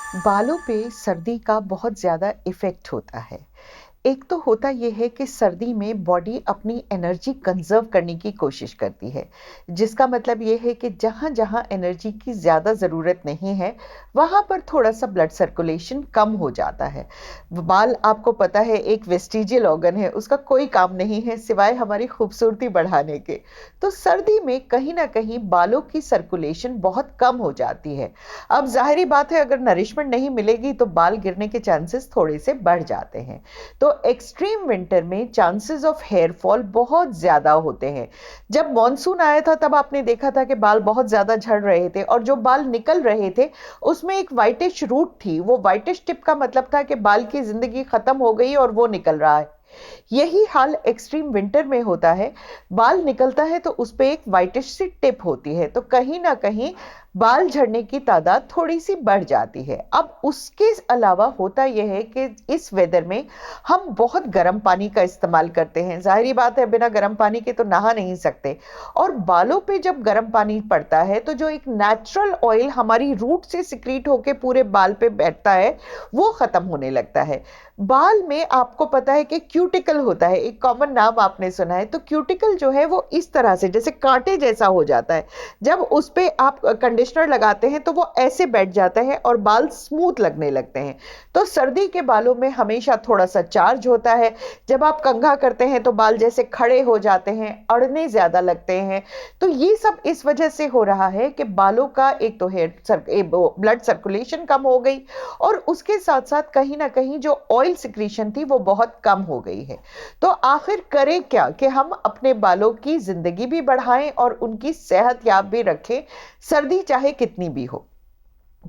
बालों पे सर्दी का बहुत ज़्यादा इफ़ेक्ट होता है। एक तो होता ये है कि सर्दी में बॉडी अपनी एनर्जी कंज़र्व करने की कोशिश करती है, जिसका मतलब ये है कि जहाँ-जहाँ एनर्जी की ज़्यादा ज़रूरत नहीं है, वहाँ पर थोड़ा-सा ब्लड सर्कुलेशन कम हो जाता है। बाल आपको पता है एक वेस्टिजियल ऑर्गन है, उसका कोई काम नहीं है सिवाय हमारी खूबसूरती बढ़ाने के। तो सर्दी में कहीं न कहीं बालों की सर्कुलेशन बहुत कम हो जाती है। अब ज़ाहिर-सी बात है अगर नरिशमेंट नहीं मिलेगी तो बाल गिरने के चांसेस थोड़े से बढ़ जाते हैं। तो एक्सट्रीम विंटर में चांसेस ऑफ हेयर फॉल बहुत ज़्यादा होते हैं। जब मॉनसून आया था तब आपने देखा था कि बाल बहुत ज़्यादा झड़ रहे थे और जो बाल निकल रहे थे उसमें एक व्हाइटिश रूट थी। वो व्हाइटिश टिप का मतलब था कि बाल की ज़िंदगी खत्म हो गई और वो निकल रहा है। यही हाल एक्सट्रीम विंटर में होता है। बाल निकलता है तो उस पे एक व्हाइटिश सी टिप होती है, तो कहीं ना कहीं बाल झड़ने की तादाद थोड़ी सी बढ़ जाती है। अब उसके अलावा होता यह है कि इस वेदर में हम बहुत गर्म पानी का इस्तेमाल करते हैं। जाहिर बात है बिना गर्म पानी के तो नहा नहीं सकते। और बालों पे जब गर्म पानी पड़ता है तो जो एक नेचुरल ऑयल हमारी रूट से सिक्रीट होके पूरे बाल पे बैठता है, वो खत्म होने लगता है। बाल में आपको पता है कि क्यूटिकल होता है, एक कॉमन नाम आपने सुना है। तो क्यूटिकल जो है वो इस तरह से जैसे कांटे जैसा हो जाता है। जब उस पे आप कंडीशनर लगाते हैं तो वो ऐसे बैठ जाता है और बाल स्मूथ लगने लगते हैं। तो सर्दी के बालों में हमेशा थोड़ा सा चार्ज होता है। जब आप कंघा करते हैं तो बाल जैसे खड़े हो जाते हैं, अड़ने ज्यादा लगते हैं। तो ये सब इस वजह से हो रहा है कि बालों का एक तो ब्लड सर्कुलेशन कम हो गई और उसके साथ साथ कहीं ना कहीं जो ऑयल सिक्रीशन थी वो बहुत कम हो गई है। तो आखिर करें क्या कि हम अपने बालों की जिंदगी भी बढ़ाएं और उनकी सेहत याब भी रखें, सर्दी चाहे कितनी भी हो।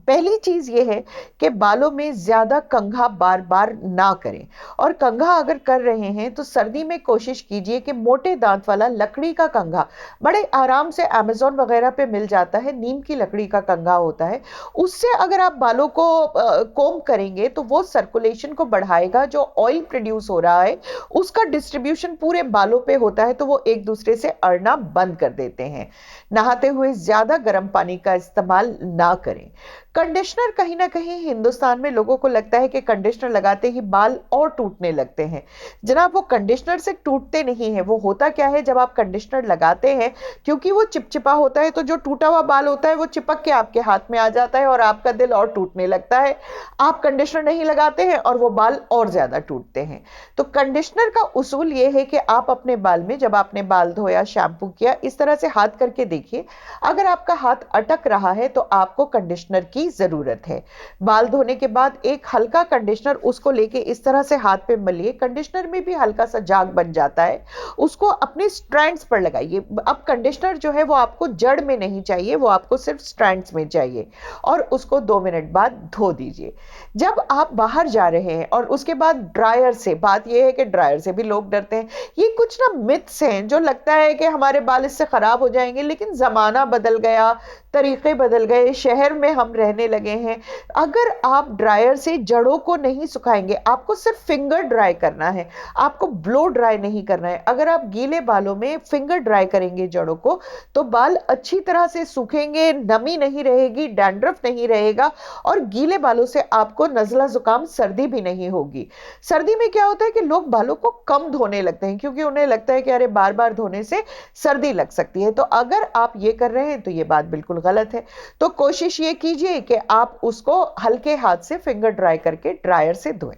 पहली चीज ये है कि बालों में ज्यादा कंघा बार बार ना करें। और कंघा अगर कर रहे हैं तो सर्दी में कोशिश कीजिए कि मोटे दांत वाला लकड़ी का कंघा, बड़े आराम से अमेज़न वगैरह पे मिल जाता है, नीम की लकड़ी का कंघा होता है। उससे अगर आप बालों को कोम करेंगे तो वो सर्कुलेशन को बढ़ाएगा। जो ऑयल प्रोड्यूस हो रहा है उसका डिस्ट्रीब्यूशन पूरे बालों पे होता है, तो वो एक दूसरे से अड़ना बंद कर देते हैं। नहाते हुए ज्यादा गर्म पानी का इस्तेमाल ना करें। कंडीशनर, कहीं ना कहीं हिंदुस्तान में लोगों को लगता है कि कंडीशनर लगाते ही बाल और टूटने लगते हैं। जनाब वो कंडीशनर से टूटते नहीं है। वो होता क्या है, जब आप कंडीशनर लगाते हैं क्योंकि वो चिपचिपा होता है तो जो टूटा हुआ बाल होता है वो चिपक के आपके हाथ में आ जाता है और आपका दिल और टूटने लगता है। आप कंडीशनर नहीं लगाते हैं और वो बाल और ज्यादा टूटते हैं। तो कंडीशनर का उसूल ये है कि आप अपने बाल में जब आपने बाल धोया, शैम्पू किया, इस तरह से हाथ करके देखिए। अगर आपका हाथ अटक रहा है तो आपको कंडीशनर की जरूरत है। बाल धोने के बाद एक हल्का कंडीशनर उसको लेके इस तरह से हाथ पे मलिए। कंडीशनर में भी हल्का सा झाग बन जाता है, उसको अपने स्ट्रैंड्स पर लगाइए। अब कंडीशनर जो है वो आपको जड़ में नहीं चाहिए, वो आपको सिर्फ स्ट्रैंड्स में चाहिए। और उसको 2 मिनट बाद धो दीजिए। जब आप बाहर जा रहे हैं और उसके बाद ड्रायर से, बात यह है कि ड्रायर से भी लोग डरते हैं। ये कुछ ना मिथ्स हैं जो लगता है कि हमारे बाल इससे खराब हो जाएंगे, लेकिन जमाना बदल गया, तरीके बदल गए, शहर में हम रहने लगे हैं। अगर आप ड्रायर से जड़ों को नहीं सुखाएंगे, आपको सिर्फ फिंगर ड्राई करना है, आपको ब्लो ड्राई नहीं करना है। अगर आप गीले बालों में फिंगर ड्राई करेंगे जड़ों को तो बाल अच्छी तरह से सूखेंगे, नमी नहीं रहेगी, डैंड्रफ नहीं रहेगा और गीले बालों से आपको नजला जुकाम सर्दी भी नहीं होगी। सर्दी में क्या होता है कि लोग बालों को कम धोने लगते हैं क्योंकि उन्हें लगता है कि अरे बार बार धोने से सर्दी लग सकती है। तो अगर आप ये कर रहे हैं तो ये बात बिल्कुल गलत है। तो कोशिश ये कीजिए कि आप उसको हल्के हाथ से फिंगर ड्राई करके ड्रायर से धोएं।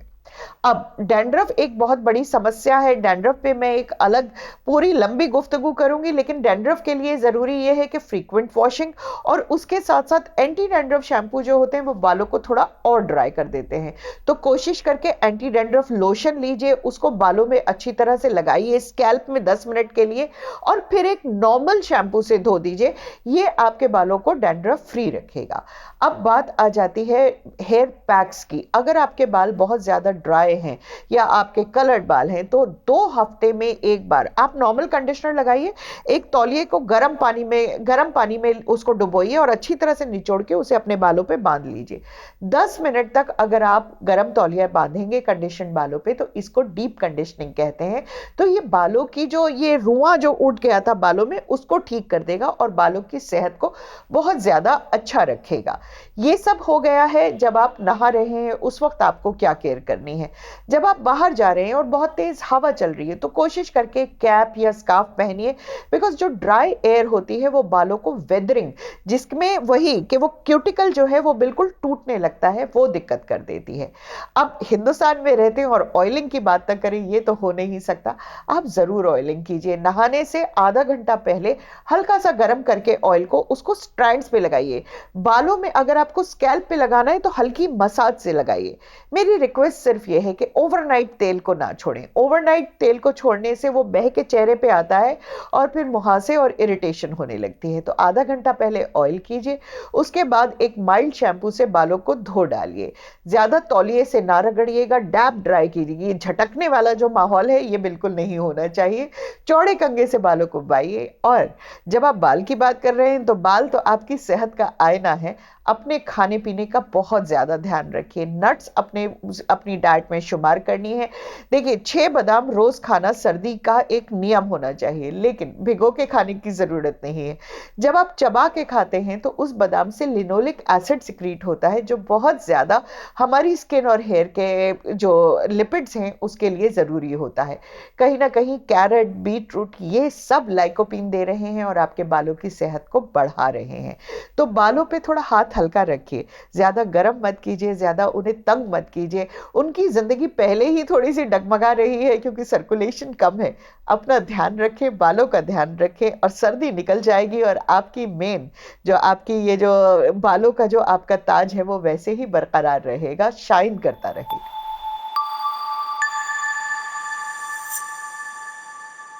अब डैंड्रफ एक बहुत बड़ी समस्या है। डैंड्रफ पे मैं एक अलग पूरी लंबी गुफ्तगू करूंगी, लेकिन डैंड्रफ के लिए जरूरी यह है कि फ्रीक्वेंट वॉशिंग और उसके साथ साथ एंटी डैंड्रफ शैम्पू जो होते हैं वो बालों को थोड़ा और ड्राई कर देते हैं। तो कोशिश करके एंटी डैंड्रफ लोशन लीजिए, उसको बालों में अच्छी तरह से लगाइए स्कैल्प में 10 मिनट के लिए और फिर एक नॉर्मल शैम्पू से धो दीजिए। ये आपके बालों को डैंड्रफ फ्री रखेगा। अब बात आ जाती है हेयर पैक्स की। अगर आपके बाल बहुत ज्यादा ड्राई हैं या आपके कलर्ड बाल हैं, तो 2 हफ्ते में एक बार आप नॉर्मल कंडीशनर लगाइए, एक तौलिए को गर्म पानी में उसको डुबोइए और अच्छी तरह से निचोड़ के उसे अपने बालों पे बांध लीजिए। 10 मिनट तक अगर आप गर्म तौलिया बांधेंगे कंडीशन बालों पे, तो इसको डीप कंडीशनिंग कहते हैं। तो ये बालों की जो ये रुआं जो उठ गया था बालों में, उसको ठीक कर देगा और बालों की सेहत को बहुत ज्यादा अच्छा रखेगा। ये सब हो गया है। जब आप नहा रहे हैं उस वक्त आपको क्या केयर करनी है? जब आप बाहर जा रहे हैं और बहुत तेज हवा चल रही है, तो कोशिश करके कैप या स्कार्फ पहनिए, बिकॉज जो ड्राई एयर होती है वो बालों को वेदरिंग, जिसमें वही कि वो क्यूटिकल जो है वो बिल्कुल टूटने लगता है, वो दिक्कत कर देती है। अब हिंदुस्तान में रहते हैं और ऑयलिंग की बात ना करें, ये तो हो नहीं सकता। आप जरूर ऑयलिंग कीजिए। नहाने से आधा घंटा पहले हल्का सा गर्म करके ऑयल को उसको स्ट्रैंड्स पे लगाइए। बालों में अगर आपको स्कैल्प पे लगाना है तो हल्की मसाज से लगाइए। मेरी रिक्वेस्ट सिर्फ ये है कि ओवरनाइट तेल को ना छोड़ें। ओवरनाइट तेल को छोड़ने से वो बह के चेहरे पे आता है और फिर मुहासे और इरिटेशन होने लगती है। तो आधा घंटा पहले ऑयल कीजिए, उसके बाद एक माइल्ड शैम्पू से बालों को धो डालिए। ज्यादा तौलिए से ना रगड़िएगा, डैप ड्राई कीजिए। ये झटकने वाला जो माहौल है ये बिल्कुल नहीं होना चाहिए। चौड़े कंघे से बालों को बाइए। और जब आप बाल की बात कर रहे हैं, तो बाल तो आपकी सेहत का आईना है। अपने खाने पीने का बहुत ज्यादा ध्यान रखिए। नट्स अपनी डाइट में शुमार करनी है। देखिए, 6 बादाम रोज खाना सर्दी का एक नियम होना चाहिए, लेकिन भिगो के खाने की जरूरत नहीं है। जब आप चबा के खाते हैं तो उस बादाम से लिनोलिक एसिड सिक्रीट होता है, जो बहुत ज्यादा हमारी स्किन और हेयर के जो लिपिड्स हैं उसके लिए जरूरी होता है। कहीं ना कहीं कैरेट, बीटरूट, ये सब लाइकोपीन दे रहे हैं और आपके बालों की सेहत को बढ़ा रहे हैं। तो बालों पे थोड़ा हाथ हल्का रखिए, ज्यादा गर्म मत कीजिए, ज्यादा उन्हें तंग मत कीजिए। उनकी जिंदगी पहले ही थोड़ी सी डगमगा रही है क्योंकि सर्कुलेशन कम है। अपना ध्यान रखें, बालों का ध्यान रखें, और सर्दी निकल जाएगी और आपकी मेन जो आपकी ये जो बालों का जो आपका ताज है वो वैसे ही बरकरार रहेगा, शाइन करता रहेगा।